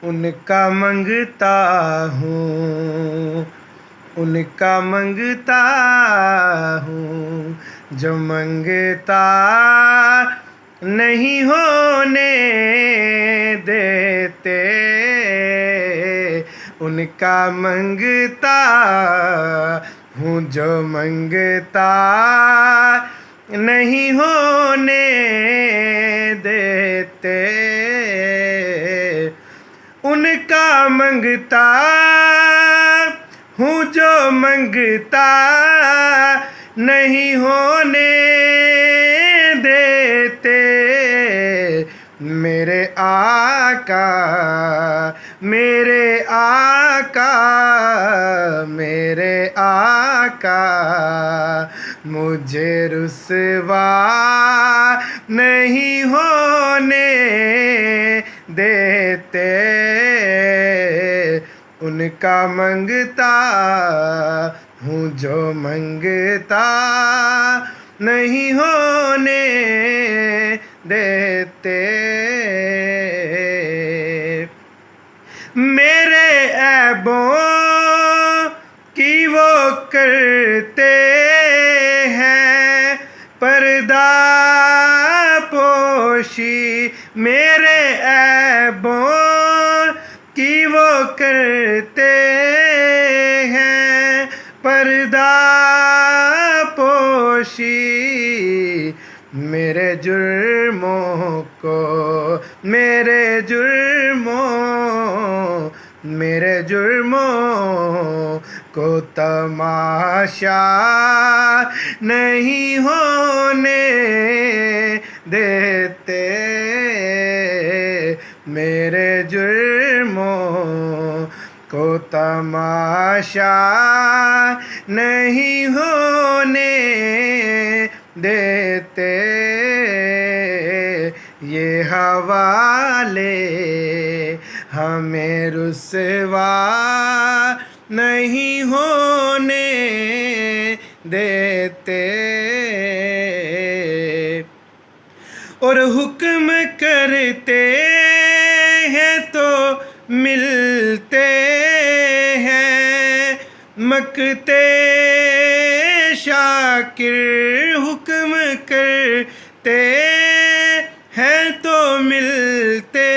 ان کا منگتا ہوں، ان کا منگتا ہوں، جو منگتا نہیں ہونے دیتے، ان کا منگتا ہوں جو منگتا نہیں ہونے دیتے، ان کا منگتا ہوں جو منگتا نہیں ہونے دیتے، میرے آقا، میرے آقا، میرے آقا مجھے رسوا نہیں ہونے دیتے، ان کا منگتا ہوں جو منگتا نہیں ہونے دیتے، میرے عیبوں کی وہ کرتے ہیں پردہ پوشی، میرے عیبوں کی وہ کرتے ہیں پردہ پوشی، میرے جرموں کو، میرے جرموں کو تماشا نہیں ہونے دیتے، میرے جرموں کو تماشا نہیں ہونے دیتے، یہ حوالے ہمیں رسوا نہیں ہونے دیتے، اور حکم کرتے ہیں تو ملتے ہیں مقتے شاکر، حکم کرتے ہیں تو ملتے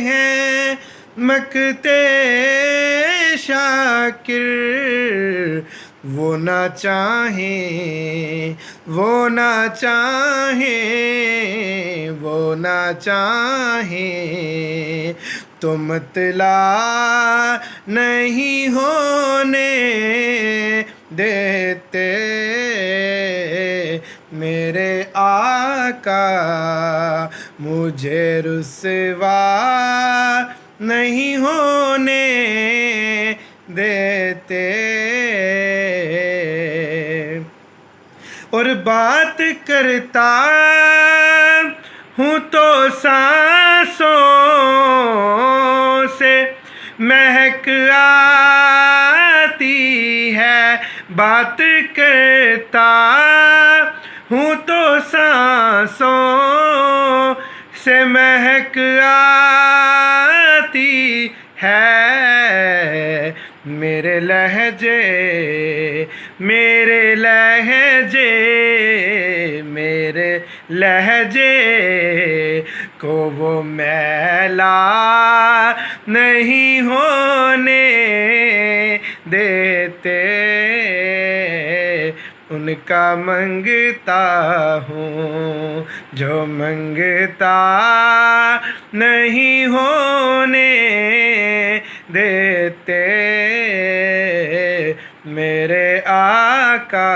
ہیں مقتے شاکر، وہ نہ چاہیں، وہ نہ چاہیں، وہ نہ چاہیں تو مطلع نہیں ہونے دیتے، میرے آقا مجھے رسوا نہیں ہونے دیتے، اور بات کرتا ہوں تو سانسوں سے مہک آتی ہے، بات کرتا ہوں تو سانسوں سے مہک آتی ہے، میرے لہجے، میرے لہجے، میرے لہجے کو وہ میلا نہیں ہونے دیتے، ان کا منگتا ہوں جو منگتا نہیں ہونے دیتے، میرے آقا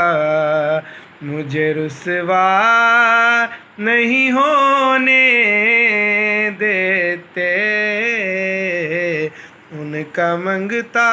مجھے رسوا نہیں ہونے دیتے، ان کا منگتا